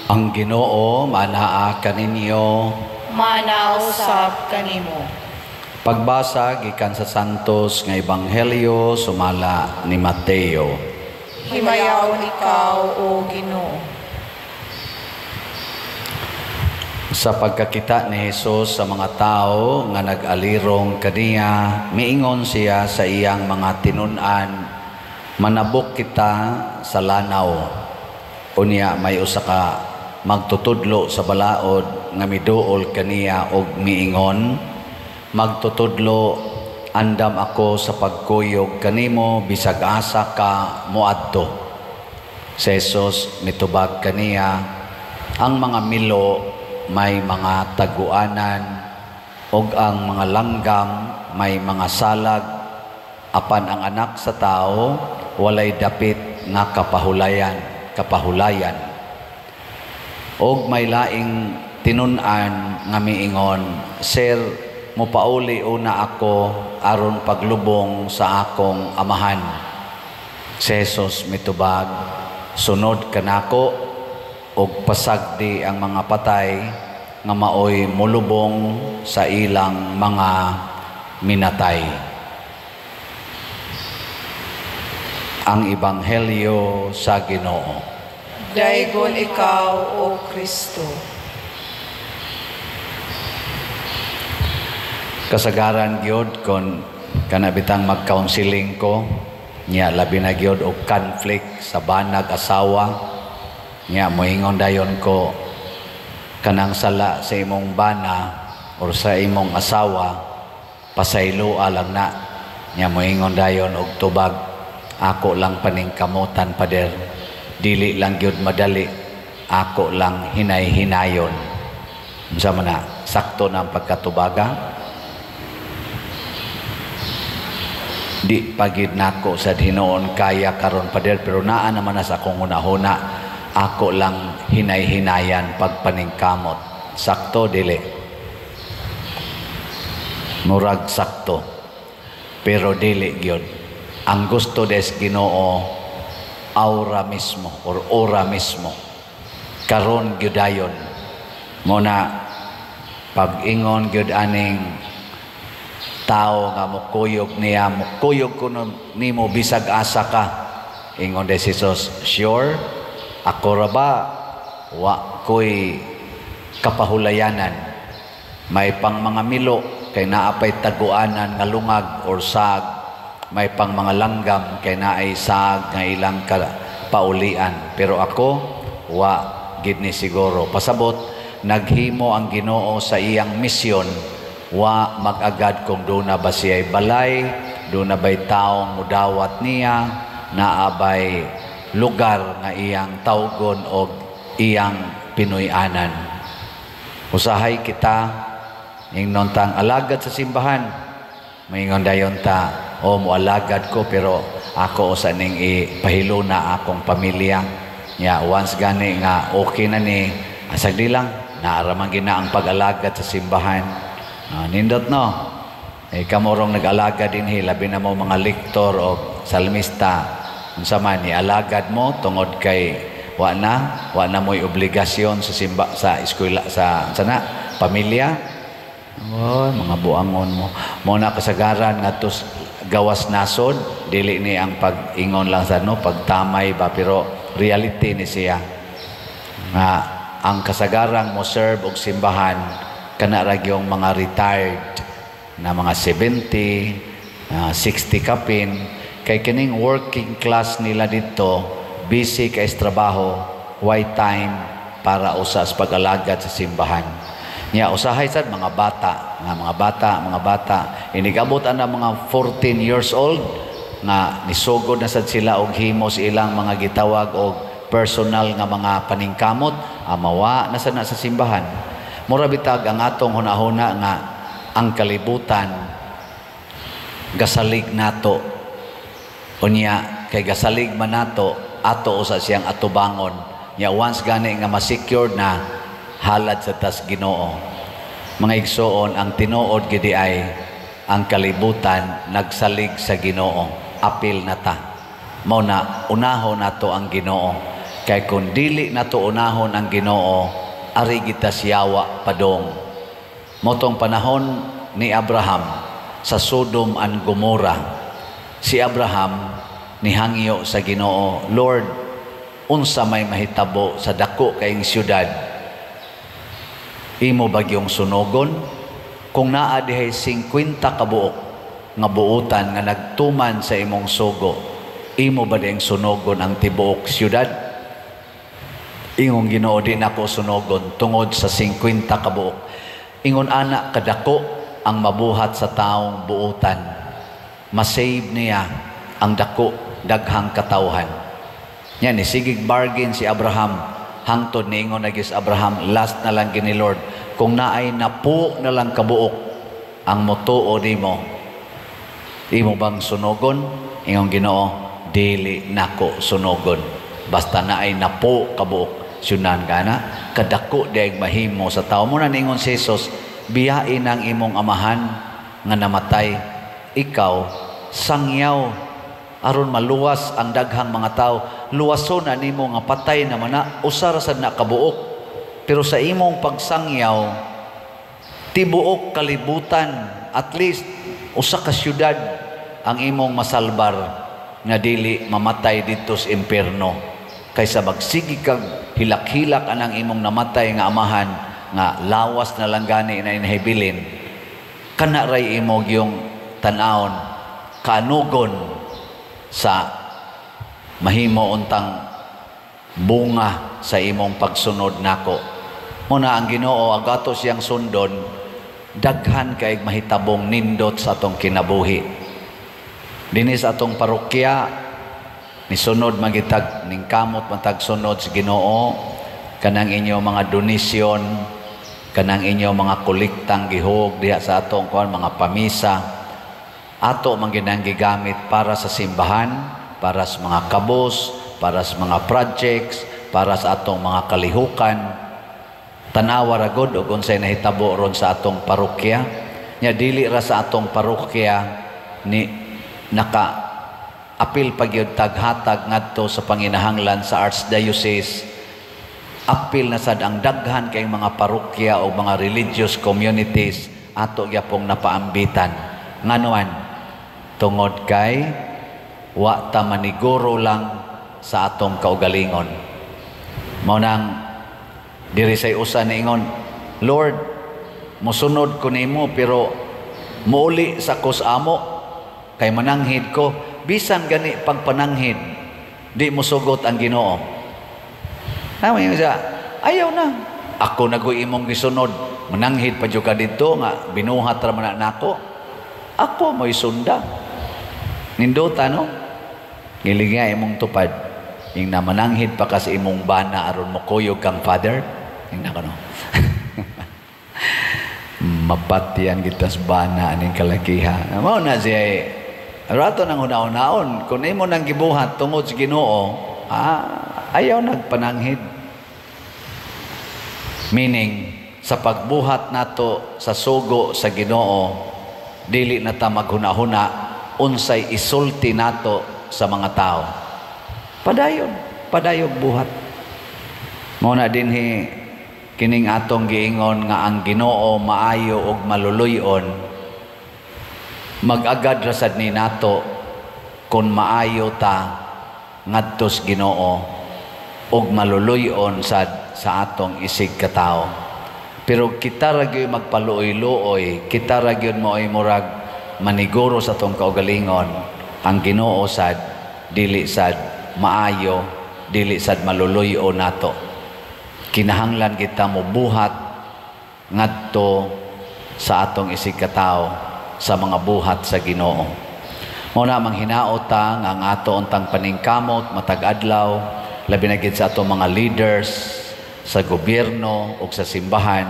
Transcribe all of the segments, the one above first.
Ang Ginoo manaa kaninyo. Manausap kanimo. Pagbasa gikan sa Santos nga Ebanghelyo sumala ni Mateo. Himayaw ikaw, O Ginoo. Sa pagkakita ni Jesus sa mga tao nga nag-alirong kaniya, miingon siya sa iyang mga tinun-an, manabok kita sa lanaw. Unya may usa ka magtutudlo sa balaod nga miduol kaniya og miingon, magtutudlo, andam ako sa pagkuyog kanimo bisag asa ka moadto. Si Jesus mitubag kaniya, ang mga milo may mga taguanan ug ang mga langgam may mga salag, apan ang anak sa tao walay dapit nga kapahulayan. Og may laing tinun-an nga miingon, Sir, mopauli una ako aron paglubong sa akong amahan. Si Jesus mitubag, sunod kanako og pasagdi ang mga patay nga maoy mulubong sa ilang mga minatay. Ang Ebanghelyo sa Ginoo. Daygon ikaw, O Kristo. Kasagaran gyud kon kanabitang mag-counseling ko, nya labi na gyud og conflict sa banag asawa. Nya moingon dayon ko, kanang sala sa imong bana or sa imong asawa pasayloa lang na. Nya moingon dayon og tubag, ako lang paningkamutan pader, dili lang gyud madali, ako lang hinay-hinayon. Unsa man na, sakto na ang pagkatubaga. Di pagid nako sa Hinoon kaya karon pader, pero naa naman na sa akong hunahuna, ako lang hinay-hinayan pagpaningkamot. Sakto dili, murag sakto, pero dili gyud. Ang gusto des Ginoo aura mismo or ora mismo, karon gyudayon mo na pag-ingon gyud aning tao nga mukuyog niya, mukuyog ko nimo bisag asa ka. Ingon de Jesus, sure, ako ra ba wa ko'y kapahulayanan, may pang mga milo kay naapay taguanan nga lungag or sag, may pang mga langgam kay naay sag nga ilang paulian, pero ako wa gid ni siguro. Pasabot naghimo ang Ginoo sa iyang misyon, wa mag-agad kung doon na ba siya'y balay, doon na ba'y taong mudawat niya, naabay lugar nga iyang tawgon o iyang pinuyanan. Usahay kita ingnon tang alagad sa simbahan, maingon dayon ta, o mualagad ko pero ako usa ning ipahilo na akong pamilya. Nya once gani nga okay na ni, asagdi lang naaraman gina ang pag-alagad sa simbahan. Nindot no, kamorong nag-alagad din labi na mo mga lektor o salmista, unsa man ni alagad mo tungod kay wa na mo'y obligasyon sa sa eskwela sa sana pamilya. Oh, mga buangon mo na kasagaran ngadto gawas nasod, dili ni ang pag-ingon lang sa pagtamay ba, pero reality ni siya nga ang kasagarang mo serve og simbahan kana ra gyung mga retired na mga 70, 60 kapin, kay kining working class nila dito busy kay trabaho, why time para usas pag-alagad sa simbahan. Nya usahay sad mga bata inigabot ana mga 14 years old nga nisugod na sad sila og himos ilang mga gitawag og personal nga mga paningkamot, amawa na sad na sa simbahan. Mura bitag ang atong hunahuna nga ang kalibutan gasalig nato, unya kay gasalig man nato ato usa siyang atubangon. Nya once gani nga ma-secured na, halad sa tas Ginoo. Mga igsoon, ang tinuod gidi ay ang kalibutan nagsalig sa Ginoo, apil na ta. Mao na unahon nato ang Ginoo. Kay kung dili na to unahon ang Ginoo, ari kita siyawa padong. Motong panahon ni Abraham sa Sodom and Gomorrah, si Abraham nihangyo sa Ginoo, Lord, unsa may mahitabo sa dako kayong siyudad, imo bagyong sunogon? Kung naa dihay 50 kabuok nga buutan nga nagtuman sa imong sugo, imo ba diyang sunogon ang tibuok siyudad? Ingong Ginoo, di nako sunogon tungod sa 50 kabuok. Ingon ana kadako ang mabuhat sa taong buutan, masave niya ang dako daghang katawhan. Yan, sigig bargain si Abraham. Hangtod ni ingon nagis Abraham, last na lang gini Lord, kung naay napo na lang kabuok ang motuo nimo, imo bang sunogon? Ingon Ginoo, dili nako sunogon. Basta naay napo kabuok, sunan kana kadako daig mahimo sa tao. Muna ningon si Jesus, biyain ang imong amahan nga namatay, ikaw sangyaw aron maluwas ang daghang mga tao. Luwason na nimo nga patay naman na usara sad na kabuok, pero sa imong pagsangyaw tibuok kalibutan, at least usa ka syudad ang imong masalbar nga dili mamatay dito sa impierno, kaysa magsigi kag hilak-hilak anang imong namatay nga amahan nga lawas na lang gani na inhibilin. Kana ray imo yung tan-awon kaanugon sa mahimo untang bunga sa imong pagsunod nako. Muna ang Ginoo agato siyang sundon, daghan kay mahitabong nindot sa atong kinabuhi. Dinis atong parokya ni sunod magitag ning kamot matag sunod sa Ginoo, kanang inyo mga donasyon, kanang inyo mga kolektang gihog diha sa atong mga pamisa, ato man ginang gigamit para sa simbahan, para sa mga kabos, para sa mga projects, para sa atong mga kalihukan. Tanawa ra gud og unsay nahitabo ron sa atong parokya. Nya dili ra sa atong parokya ni naka apil pagyud taghatag ngadto sa panginahanglan sa Archdiocese. Apil na sad ang daghan kay mga parokya o mga religious communities ato gyapong napaambitan. Nganuan tungod kay wa ta maniguro lang sa atong kaugalingon. Mao nang diri say usa niingon, Lord, mosunod ko nimo pero muuli sa kusamo kay mananghid ko. Bisan gani pagpananghid di mo sugot ang Ginoo. Naman yung siya, ayaw na. Ako nagoy imong gisunod. Mananghid pa ka dito nga binuhat ra man nako. Ako mo'y sunda. Nindota no? Giling nga imong tupad. Yung namananghid pa ka sa imong bana aron mo kuyog kang father. Yung nako no? Mapatian kita sa bana aning kalakiha. Mao na siya rato nang una-unaon. Kung imo nang gibuhat tungod sa Ginoo, ayaw nagpananghid. Meaning, sa pagbuhat nato sa sugo sa Ginoo, dili na ta maghuna-huna unsay isulti nato sa mga tao. Padayon buhat. Muna dinhi kining atong giingon nga ang Ginoo maayo og maluluyon. Mag-agad rasad ni nato kung maayo ta ngadto sa Ginoo og maluluyon sad sa atong isig katao. Pero kita ra gyud magpaluoy-luoy, kita ra gyud mo'y murag maniguro sa atong kaugalingon. Ang Ginoo sad dili sad maayo, dili sad maluluyon nato. Kinahanglan kita mo buhat ngadto sa atong isig katao sa mga buhat sa Ginoo. Muna manghinaot ta nga ang ato untang paningkamot matag adlaw, labi na gid sa ato mga leaders sa gobyerno o sa simbahan,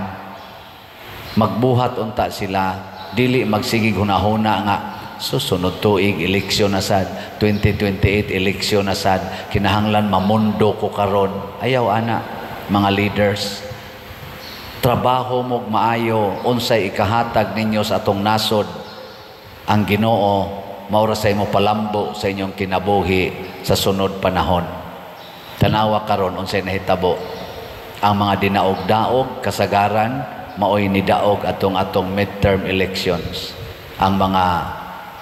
magbuhat unta sila, dili magsigig hunahuna nga susunod tuig eleksyon na sad, 2028 eleksyon na sad, kinahanglan mamundo ko karon. Ayaw ana mga leaders, trabaho mo maayo unsay ikahatag ninyo sa atong nasod. Ang Ginoo maura sa imo palambo sa inyong kinabuhi sa sunod panahon. Tanawa karon unsay nahitabo. Ang mga dinaog-daog kasagaran maoy nidaog atong midterm elections. Ang mga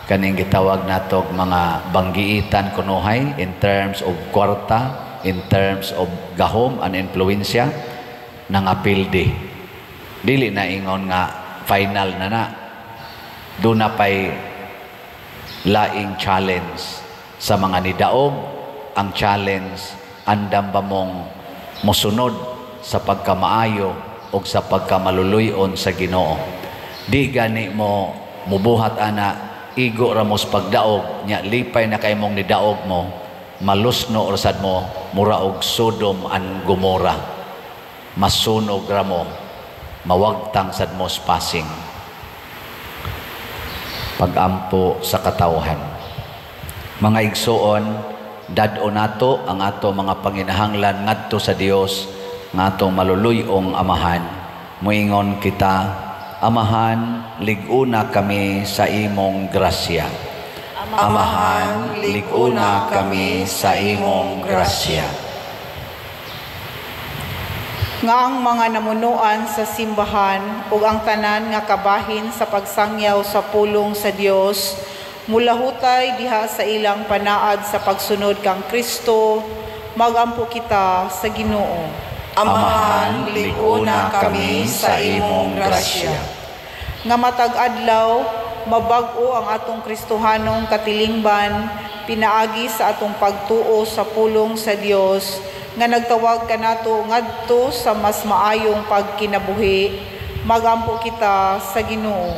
kaning gitawag natog mga banggiitan kunuhay in terms of kwarta, in terms of gahom and influensya nangapildi. Dili na ingon nga final na. Doon na pa'y laing challenge sa mga nidaog. Ang challenge, andam ba mong musunod sa pagkamaayo o sa pagkamaluluyon sa Ginoo. Di gani mo mubuhat ana, igo ramos pagdaog, nya lipay na kay mong nidaog mo, malusno or sad mo, mura og Sodom and Gomora. Masunog ramo, mawagtang sad mo spasing. Pagampo sa katawhan. Mga igsoon, dad-o nato ang ato mga panginahanglan ngadto sa Dios nga atong maluluyong Amahan. Muingon kita, Amahan, liguna kami sa imong grasya. Amahan, liguna kami sa imong grasya. Nga ang mga namunuan sa simbahan ug ang tanan nga kabahin sa pagsangyaw sa pulong sa Dios, mulahutay diha sa ilang panaad sa pagsunod kang Kristo, magampo kita sa Ginoo. Amahan, liguna kami sa imong grasya. Nga matag adlaw, mabag-o ang atong Kristohanong katilingban, pinaagi sa atong pagtuo sa pulong sa Dios, nga nagtawag kanato ngadto sa mas maayong pagkinabuhi, magampo kita sa Ginoo.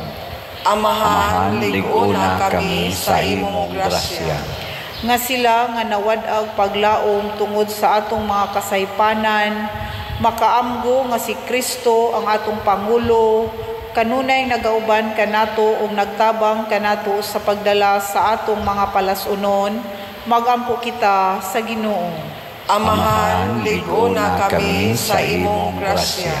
Amahan, liguna kami sa imong grasya. Nga sila nga nawad-ag paglaom tungod sa atong mga kasaypanan, makaamgo nga si Kristo ang atong Pangulo, kanunay nagauban kanato ug nagtabang kanato sa pagdala sa atong mga palasunon, magampo kita sa Ginoo. Amahan, liguna kami sa imong grasya.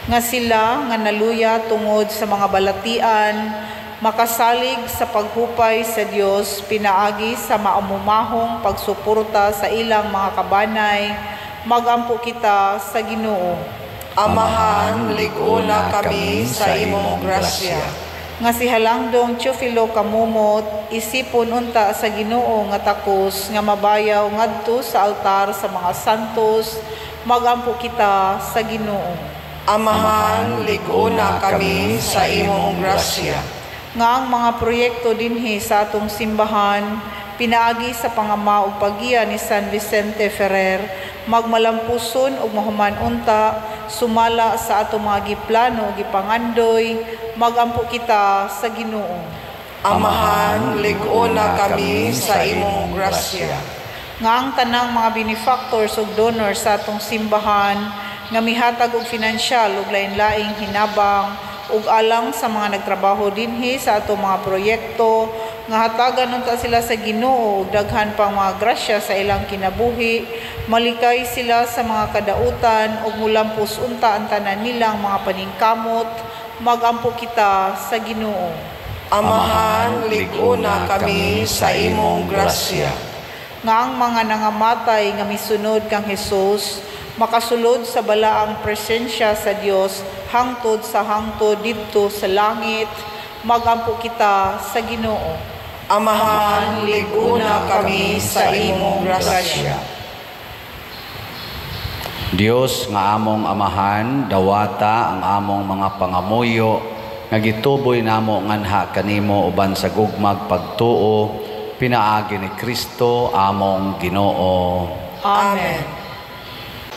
Nga sila nga naluya tungod sa mga balatian, makasalig sa paghupay sa Dios, pinaagi sa maumumahong pagsuporta sa ilang mga kabanay, magampo kita sa Ginoo. Amahan, liguna kami sa imong grasya. Nga si Halangdong Teofilo Kamumot, isipon unta sa Ginoo nga takos nga mabayaw ngadto sa altar sa mga santos, magampo kita sa Ginoo. Amahan, liguna kami sa imong grasya. Nga ang mga proyekto dinhi sa atong simbahan, pinaagi sa pangama ug paggiya ni San Vicente Ferrer, magmalampuson ug mahuman unta, sumala sa atong mga giplano ug gipangandoy, magampo kita sa Ginoo. Amahan, liguna kami sa imong grasya. Nga ang tanang mga benefactors ug donors sa atong simbahan, nga mihatag og finansyal ug lain-laing hinabang ug alang sa mga nagtrabaho dinhi sa atong mga proyekto, nga hatagan unta sila sa Ginoo ug daghan pang mga grasya sa ilang kinabuhi, malikay sila sa mga kadautan ug mulampos unta ang tanan nilang mga paningkamot, magampo kita sa Ginoo. Amahan, liguna kami sa imong grasya. Nga ang mga nangamatay nga misunod kang Hesus, makasulod sa balaang presensya sa Dios hangtod sa hangtod didto sa langit, magampo kita sa Ginoo. Amahan, liguna kami sa imong grasya. Dios nga among Amahan, dawata ang among mga pangamuyo, nga gituboy namo nganha kanimo uban sa gugmag pagtuo, pinaagi ni Kristo among Ginoo. Amen.